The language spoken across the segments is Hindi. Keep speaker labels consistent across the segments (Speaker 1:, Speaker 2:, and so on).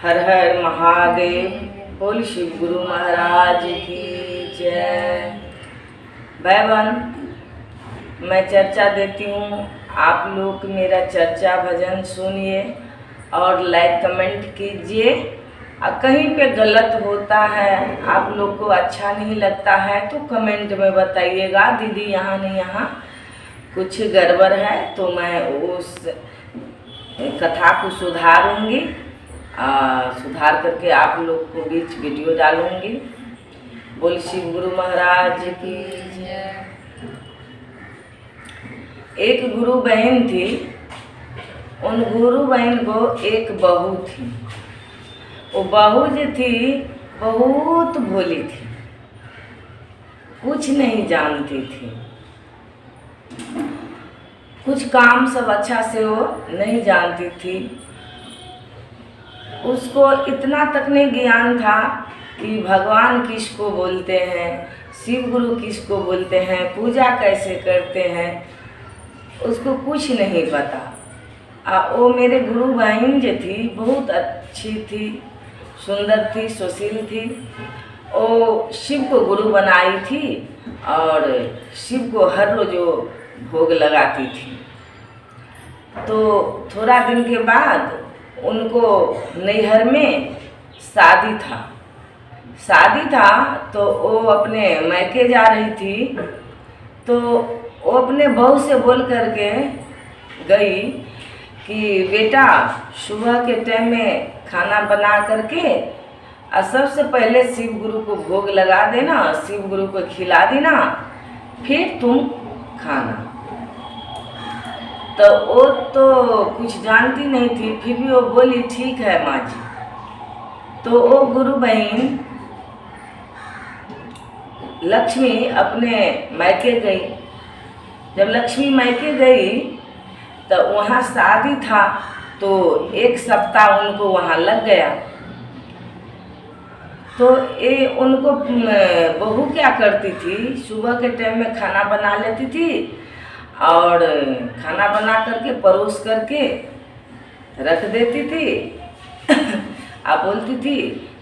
Speaker 1: हर हर महादेव। बोल शिव गुरु महाराज की जय। भाई बहन, मैं चर्चा देती हूँ, आप लोग मेरा चर्चा भजन सुनिए और लाइक कमेंट कीजिए। कहीं पे गलत होता है, आप लोग को अच्छा नहीं लगता है तो कमेंट में बताइएगा, दीदी यहाँ नहीं यहाँ कुछ गड़बड़ है, तो मैं उस कथा को सुधारूंगी, सुधार करके आप लोग को बीच वीडियो डालूंगी। बोल शिव गुरु महाराज की जय। एक गुरु बहन थी, उन गुरु बहन को एक बहू थी। वो बहू जो थी बहुत भोली थी, कुछ नहीं जानती थी, कुछ काम सब अच्छा से वो नहीं जानती थी। उसको इतना तक नहीं ज्ञान था कि भगवान किसको बोलते हैं, शिव गुरु किसको बोलते हैं, पूजा कैसे करते हैं, उसको कुछ नहीं पता। वो मेरे गुरु बहन जो थी बहुत अच्छी थी, सुंदर थी, सुशील थी। वो शिव को गुरु बनाई थी और शिव को हर रोज वो भोग लगाती थी। तो थोड़ा दिन के बाद उनको नैहर में शादी था तो वो अपने मैके जा रही थी। तो वो अपने बहू से बोल करके गई कि बेटा सुबह के टाइम में खाना बना करके और सबसे पहले शिव गुरु को भोग लगा देना, शिव गुरु को खिला देना, फिर तुम खाना। तो वो तो कुछ जानती नहीं थी, फिर भी वो बोली ठीक है माँ जी। तो वो गुरु बहन लक्ष्मी अपने मैके गई। जब लक्ष्मी मैके गई तो वहाँ शादी था, तो एक सप्ताह उनको वहाँ लग गया। तो ये उनको बहू क्या करती थी, सुबह के टाइम में खाना बना लेती थी और खाना बना करके परोस करके रख देती थी। आप बोलती थी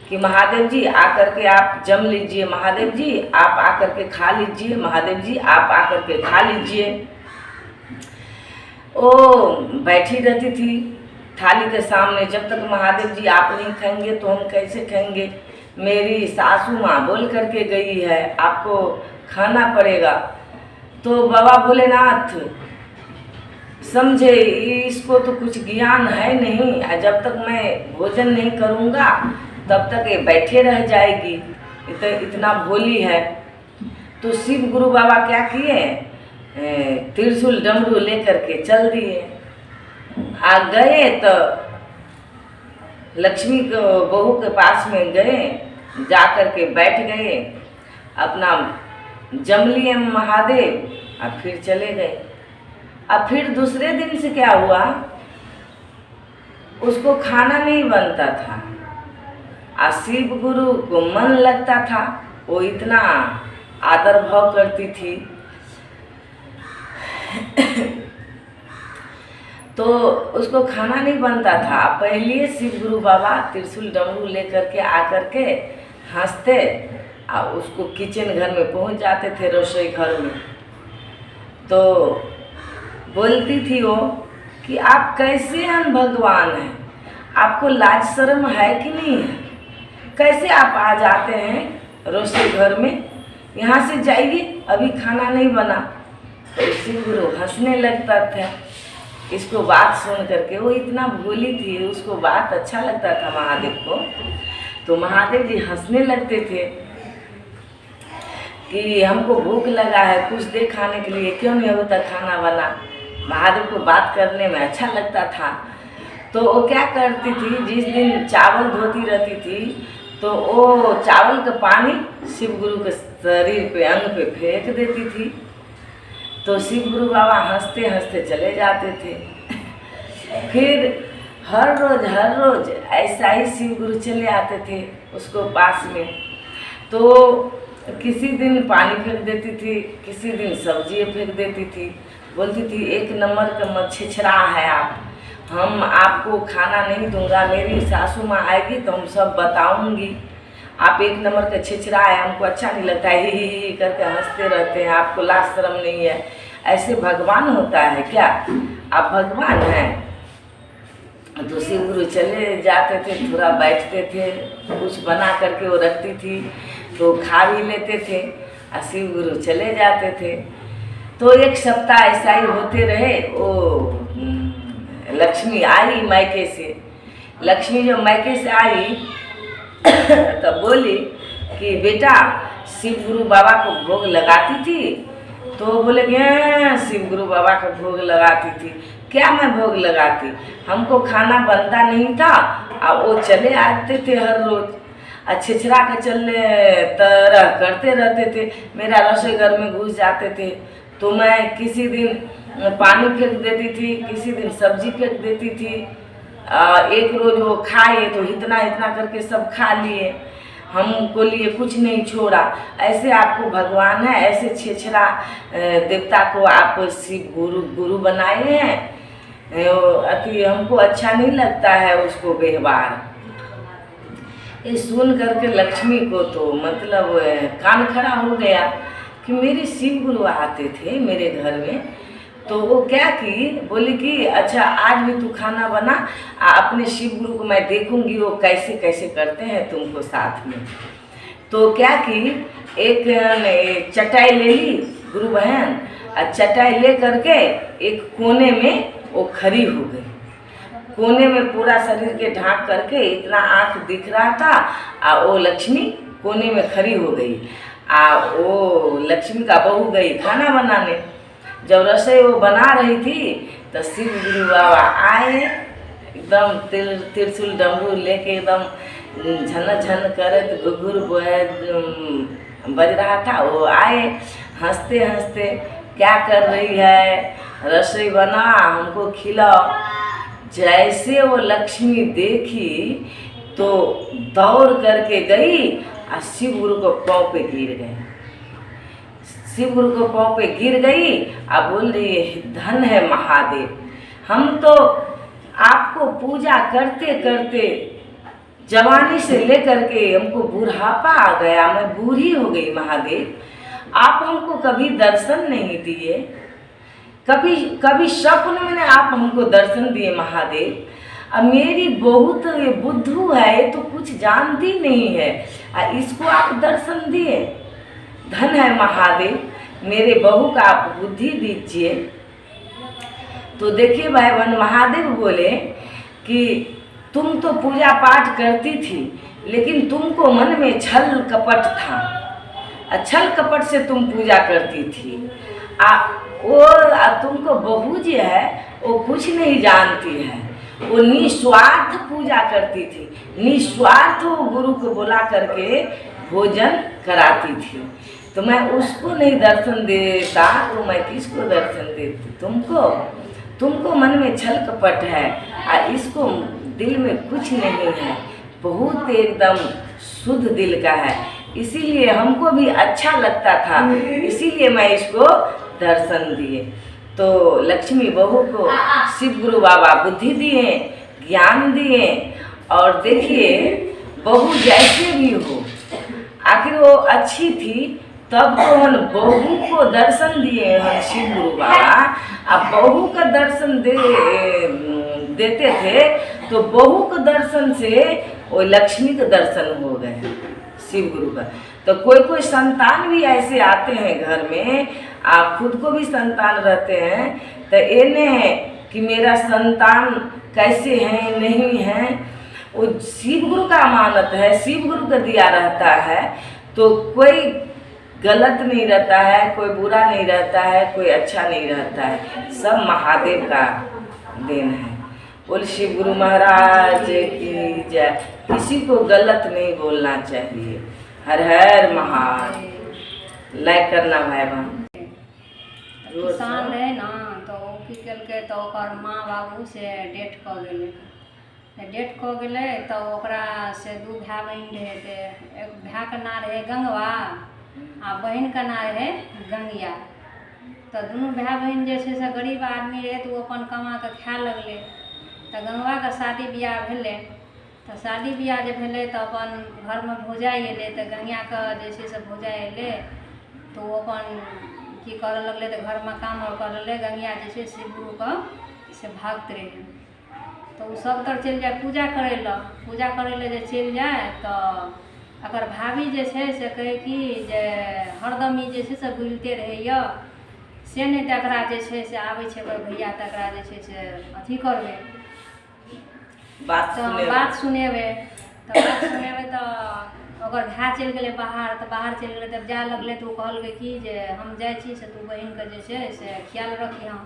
Speaker 1: कि महादेव जी आकर के आप जम लीजिए, महादेव जी आप आकर के खा लीजिए, महादेव जी आप आकर के खा लीजिए। ओ बैठी रहती थी थाली के सामने, जब तक महादेव जी आप नहीं खाएंगे तो हम कैसे खाएंगे, मेरी सासू माँ बोल करके गई है आपको खाना पड़ेगा। तो बाबा भोलेनाथ समझे इसको तो कुछ ज्ञान है नहीं, जब तक मैं भोजन नहीं करूँगा तब तक ये बैठे रह जाएगी, इतना भोली है। तो शिव गुरु बाबा क्या किए, त्रिशूल डमरू लेकर के चल दिए। आ गए तो लक्ष्मी को बहू के पास में गए, जा कर के बैठ गए, अपना जम लिए महादेव और फिर चले गए। अब फिर दूसरे दिन से क्या हुआ, उसको खाना नहीं बनता था और शिव गुरु को मन लगता था, वो इतना आदर भाव करती थी। तो उसको खाना नहीं बनता था। पहले शिव गुरु बाबा त्रिशूल डमरू लेकर के आकर के हंसते और उसको किचन घर में पहुंच जाते थे, रसोई घर में। तो बोलती थी वो कि आप कैसे हम भगवान हैं, आपको लाज शर्म है कि नहीं है, कैसे आप आ जाते हैं रसोई घर में, यहाँ से जाइए अभी खाना नहीं बना। तो शिव गुरु हंसने लगता था इसको बात सुन करके। वो इतना भोली थी, उसको बात अच्छा लगता था महादेव को। तो महादेव जी हंसने लगते थे कि हमको भूख लगा है, कुछ दे खाने के लिए, क्यों नहीं अभी तक खाना बना। महादेव को बात करने में अच्छा लगता था। तो वो क्या करती थी, जिस दिन चावल धोती रहती थी तो वो चावल का पानी शिव गुरु के शरीर पे, अंग पे फेंक देती थी। तो शिव गुरु बाबा हंसते हंसते चले जाते थे। फिर हर रोज ऐसा ही शिव गुरु चले आते थे उसको पास में। तो किसी दिन पानी फेंक देती थी, किसी दिन सब्जी फेंक देती थी, बोलती थी एक नंबर का मछछरा है आप, हम आपको खाना नहीं दूंगा, मेरी सासू माँ आएगी तो हम सब बताऊंगी। आप एक नंबर का छिछरा है, हमको अच्छा नहीं लगता है, ही करके हंसते रहते हैं, आपको लाज शर्म नहीं है। ऐसे भगवान होता है क्या? आप भगवान हैं? तो शिव गुरु चले जाते थे, थोड़ा बैठते थे, कुछ बना करके वो रखती थी तो खा भी लेते थे और शिव गुरु चले जाते थे। तो एक सप्ताह ऐसा ही होते रहे। वो लक्ष्मी आई मायके से। लक्ष्मी जब मायके से आई तब बोली कि बेटा शिव गुरु बाबा को भोग लगाती थी? तो बोले कि हाँ, शिव गुरु बाबा को भोग लगाती थी। क्या मैं भोग लगाती? हमको खाना बनता नहीं था और वो चले आते थे हर रोज, छिछरा के चलने तरह करते रहते थे, मेरा रसोई घर में घुस जाते थे। तो मैं किसी दिन पानी फेंक देती थी, किसी दिन सब्जी फेंक देती थी। एक रोज वो खाए तो इतना इतना करके सब खा लिए, हमको लिए कुछ नहीं छोड़ा। ऐसे आपको भगवान है? ऐसे छेछरा देवता को आप शिव गुरु बनाए हैं? अति हमको अच्छा नहीं लगता है उसको व्यवहार। ये सुन करके लक्ष्मी को तो मतलब कान खड़ा हो गया कि मेरे शिव गुरु आते थे मेरे घर में। तो वो क्या की, बोली कि अच्छा आज भी तू खाना बना, अपने शिव गुरु को मैं देखूंगी वो कैसे कैसे करते हैं तुमको साथ में। तो क्या की, एक चटाई ले ली गुरु बहन, और चटाई ले करके एक कोने में वो खड़ी हो गई। कोने में पूरा शरीर के ढांक करके इतना आँख दिख रहा था, और वो लक्ष्मी कोने में खड़ी हो गई। वो लक्ष्मी का बहू गई खाना बनाने। जब रसोई वो बना रही थी तो शिव गुरु बाबा आए, एकदम त्रिशूल डमरू लेके एकदम झन झन करे तो घुघुर बज रहा था। वो आए हंसते हंसते, क्या कर रही है? रसोई बना, हमको खिलाओ। जैसे वो लक्ष्मी देखी तो दौड़ करके गई और शिव गुरु को पाँव पे गिर गए। शिव गुरु को पाँव पे गिर गई और बोल रही है, धन है महादेव, हम तो आपको पूजा करते करते जवानी से लेकर के हमको बुढ़ापा आ गया, मैं बूढ़ी हो गई महादेव, आप हमको कभी दर्शन नहीं दिए, कभी स्वप्न में आप हमको दर्शन दिए महादेव। अब मेरी बहू तो ये बुद्धू है, ये तो कुछ जानती नहीं है, इसको आप दर्शन दिए। धन है महादेव, मेरे बहू का आप बुद्धि दीजिए। तो देखिए भाई बहन, महादेव बोले कि तुम तो पूजा पाठ करती थी, लेकिन तुमको मन में छल कपट था, छल कपट से तुम पूजा करती थी। तुमको बहू जो है वो कुछ नहीं जानती है, वो निस्वार्थ पूजा करती थी, निस्वार्थ वो गुरु को बुला करके भोजन कराती थी। तो मैं उसको नहीं दर्शन देता तो मैं किसको दर्शन देती? तुमको मन में छल कपट है और इसको दिल में कुछ नहीं है, बहुत एकदम शुद्ध दिल का है, इसीलिए हमको भी अच्छा लगता था, इसीलिए मैं इसको दर्शन दिए। तो लक्ष्मी बहू को शिव गुरु बाबा बुद्धि दिए, ज्ञान दिए। और देखिए बहू जैसे भी हो, आखिर वो अच्छी थी, तब तो हम बहू को दर्शन दिए हैं शिव गुरु बाबा। अब बहू का दर्शन देते थे तो बहू के दर्शन से वो लक्ष्मी के दर्शन हो गए शिव गुरु का। तो कोई संतान भी ऐसे आते हैं घर में, आप खुद को भी संतान रहते हैं, तो ये नहीं है कि मेरा संतान कैसे हैं नहीं है, वो शिव गुरु का अमानत है, शिव गुरु का दिया रहता है। तो कोई गलत नहीं रहता है, कोई बुरा नहीं रहता है, कोई अच्छा नहीं रहता है, सब महादेव का देन है। बोल शिव गुरु महाराज की जय। किसी को गलत नहीं बोलना चाहिए। हर हर महादेव। लाइक करना भाई बहन।
Speaker 2: किसान रहे ना तो की केलकै तो ओकर माँ बाबू से डेथ कऽ गेलै। डेथ कऽ गेलै तो ओकरा से दू भाई बहन रहे थे, एक भाई का नाम रहे गंगवा आ बहन का नाम रहे गंगिया। तो दोनों भाई बहन जैसे से गरीब आदमी रहे तो वो अपन कमा के खाए लगले। तऽ गंगवाके शादी बियाह भेलै। तऽ शादी बियाह जे भेलै तऽ अपन घरमे भौजाइ अएलै, तऽ गंगियाके जे छै से भौजाइ अएलै तऽ ओ अपन की करऽ लगलै, तऽ घरमे काम आओर करऽ लगलै। गंगिया जे छै शिव गुरुके से भक्त रहै, तऽ ओ सब तर चलि जाइ पूजा करै लए। पूजा करै लए जे चलि जाइ तऽ एकर भाभी जे छै से कहै कि जे हरदम ई जे छै से बुलिते रहैए, से नहि तकरा जे छै से आबै छै ओकर भैया, तकरा जे छै से अथी करबै,
Speaker 1: बात
Speaker 2: सुनेबै। तऽ बात सुनेबै तऽ ओकर भाय चलि गेलै बाहर। तऽ बाहर चलि गेलै, तब जाए लगलै तऽ ओ कहलकै कि जे हम जाइ छी से तू बहिनके जे छै से ख्याल रखिहँ।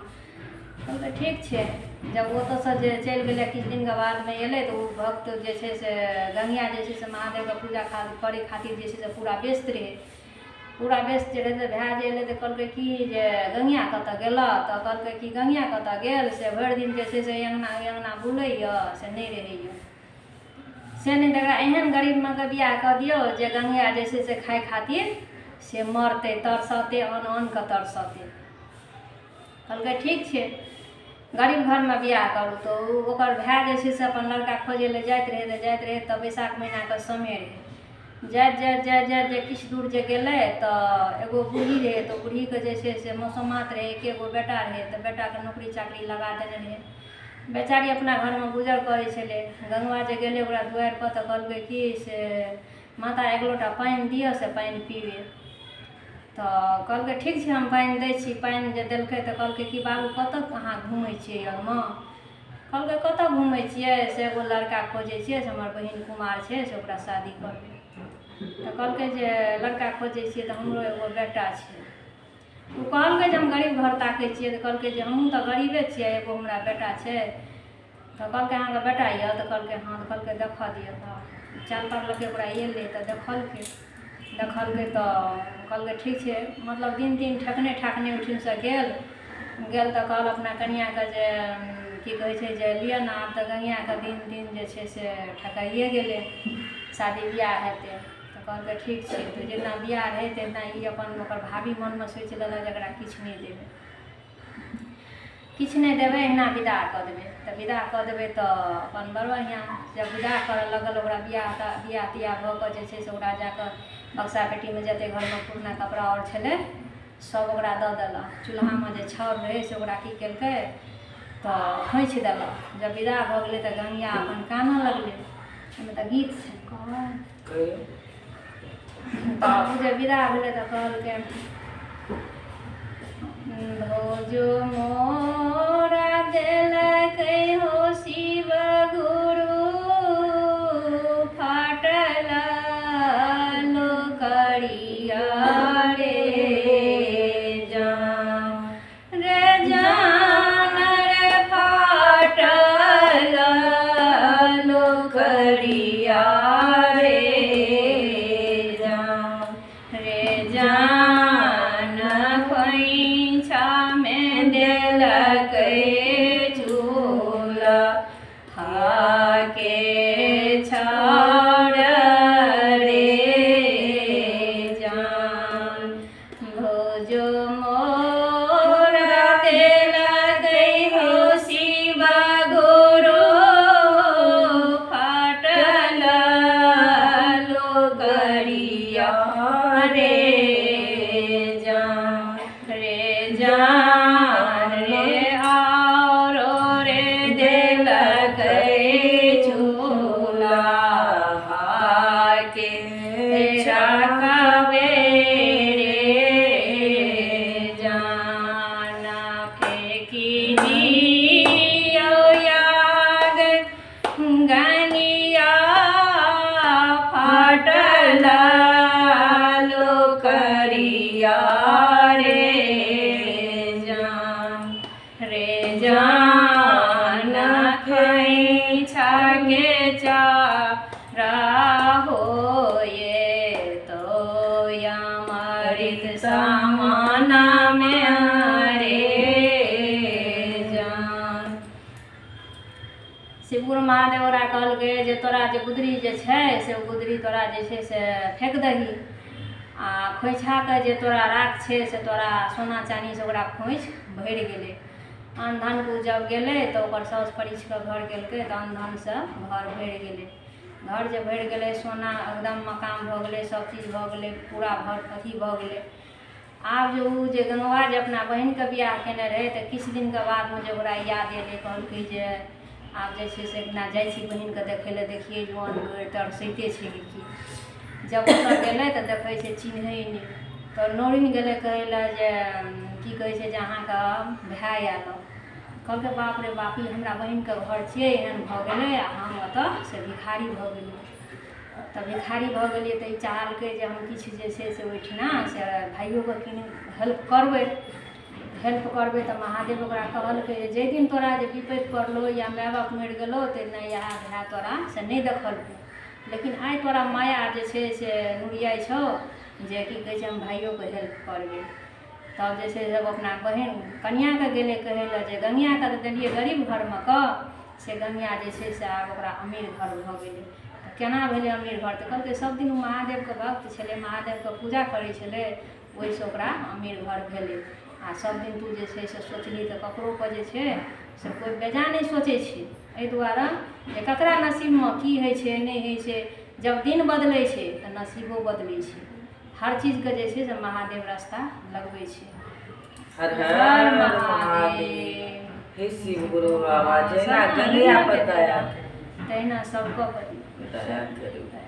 Speaker 2: कहलकै ठीक छै। जब ओतऽसँ जे चलि गेलै किछु दिनके बादमे अएलै तऽ ओ भक्त जे छै से गंगिया जे छै से महादेवके पूजा करै खातिर जे छै से पूरा व्यस्त रहै। पूरा व्यस्त जे रहै तऽ भाय जे अएलै तऽ कहलकै कि जे गंगिया कतऽ गेलऽ? तऽ कहलकै कि गंगिया कतऽ गेल, से भरि दिन जे छै से अङ्गना बुलैए, से नहि रहैए। से नहि तकरा एहन गरीब माँके बियाह कऽ दियौ जे गंगिया जे छै से खाइ खातिर से मरतै, तरसतै, अन्न तरसतै। कहलकै ठीक छै, गरीब घरमे बियाह करू। तऽ ओकर भाय जे छै से अपन लड़का खोजै लए जाइत रहै तऽ बैसाख महीनाके समय रहै। जाइत किछु दूर जे गेलै तऽ एगो बूढ़ी रहै, तऽ बूढ़ीके जे छै से मौसमात रहै, एकेगो बेटा रहै। तऽ बेटाके नौकरी चाकरी लगा देने रहै, बेचारी अपना घरमे गुजर करै छलै। गंगवा जे गेलै ओकरा दुआरिपर तऽ कहलकै कि से माता एक लोटा पानि दिअ, से पानि पीबै। तऽ कहलकै ठीक छै हम पानि दै छी। पानि जे देलकै तऽ कहलकै कि बाबू कतऽ अहाँ घुमै छियै यऽमे? कहलकै कतऽ घुमै छियै, से एगो लड़का खोजै छियै, से हमर बहिन कुमार छै, से ओकरा शादी करबै। तऽ कहलकै जे लड़का खोजै छियै तऽ हमरो एगो बेटा छै। ओ कहलकै जे हम गरीब घर ताकै छियै। तऽ कहलकै जे हमहूँ तऽ गरीबे छियै, एगो हमरा बेटा छै। तऽ कहलकै अहाँके बेटा यऽ? तऽ कहलकै हाँ। तऽ कहलकै देखऽ दिअ। तऽ चाल पड़लकै ओकरा अएलै तऽ देखलकै तऽ कहलकै ठीक छै। मतलब दिन ठकने ओहिठिनसँ गेल तऽ कहल अपना कनियाँके जे की कहै छै जे लिअ ने, आब तऽ गंगियाके दिन जे छै से ठकाइए गेलै, शादी बियाह हेतै। तऽ कहलकै ठीक छै। तऽ जेना बियाह रहै तेना ई अपन ओकर भाभी मोनमे सोचि लेलक जे एकरा किछु नहि देबै, एहिना विदा कऽ देबै। तऽ विदा कऽ देबै तऽ अपन बड़ बढ़िआँ। जब विदा करऽ लगल ओकरा बियाह तियाह भऽ कऽ जे छै से ओकरा जाकऽ बक्सा पेटीमे जतेक घरमे पुरना कपड़ा आओर छलै सब ओकरा दऽ देलक। चूल्हामे जे छाउर रहै से ओकरा की केलकै तऽ खोंछि देलक। जब विदा भऽ गेलै तऽ गंगिया अपन कानऽ लगलै। एहिमे तऽ गीत छै। तऽ जे विदा भेलै तऽ कहलकै भौजो मोरा देलकै हो शिव गुरु फाटल लोकरिया रे जान रे फाटल लोकरिया रे जान खोइछामे देलकै झूला थाके छाड़ रे जान भौजो मोरा देलकै हो शिव गुरु फाटल लोकरिया रे जान रे आओरो रे देलकै झूला के छकवे रे जान फेंकी दियौ याग गंगिया फाटल लोकरिया रे जान खोइछा के चारा होए तो अमृत समान में रे जान। शिव गुरु महादेव ओकरा कहलकै जे तोरा जे गुदरी जे छै से गुदरी तोरा जे छै से फेंक दही, आ खोइछाके जे तोरा राख छै से तोरा सोना चानीसँ ओकरा खोइछ भरि गेलै। अन्न धन जब गेलै तऽ ओकर साउस परीक्ष कऽ घर गेलकै तऽ अन्न धनसँ घर भरि गेलै। घर जे भरि गेलै, सोना एकदम मकान भऽ गेलै, सब चीज भऽ गेलै, पूरा घर अथी भऽ गेलै। आब जे ओ जे गंगवा जे अपना बहिनके बियाह केने रहै तऽ किछु दिनके बादमे जे ओकरा याद एलै, कहलकै जे आब जे छै से एकदिना जाइ छी बहिनके देखै लए, देखिए जवान गोरि तरसैते छै कि। जब ओतऽ गेलै तऽ देखै छै चिन्है नहि, तऽ नौरिन गेलै कहै लए जे की कहै छै जे अहाँके भाय आयल। कहलकै बाप रे बाप, ई हमरा बहिनके घर छियै, एहन भऽ गेलै आ हम ओतऽ से भिखारी भऽ गेलियै। तऽ भिखारी भऽ गेलियै तऽ ई चाहलकै जे हम किछु जे छै से ओहिठिना से भाइयोके किने हेल्प करबै। तऽ महादेव ओकरा कहलकै जे जाहि दिन तोरा जे विपत्ति पड़लो या माय बाप मरि गेलो तऽ नहि इएह भाय तोरा से नहि देखलको, लेकिन आइ तोरा माया जे छै से नुरियाइ छौ जे की कहै छै हम भाइयोके हेल्प करबै। तब जे छै जब अपना बहिन कनियाँके गेलै कहै लए जे गंगियाँके तऽ देलियै गरीब घरमे कऽ, से गंगिया जे छै से आब ओकरा अमीर घर भऽ गेलै। तऽ केना भेलै अमीर घर? तऽ कहलकै सबदिन ओ महादेवके भक्त छलै, महादेवके पूजा करै छलै, ओहिसँ ओकरा अमीर घर भेलै। आ सबदिन तू जे छै से सोचली तऽ ककरोपर जे छै से कोइ बेजा नहि सोचै छै, एहि दुआरे जे ककरा नसीबमे की होइ छै नहि होइ छै, जब दिन बदलै छै तऽ नसीबो बदलै छै। हर चीजके जे छै से महादेव रास्ता लगबै छै।
Speaker 1: हर
Speaker 2: हर
Speaker 1: हर
Speaker 2: महादेव।
Speaker 1: हे शिव गुरु बाबा, जेना गंगिया बताया
Speaker 2: तहिना सबको
Speaker 1: दया करू।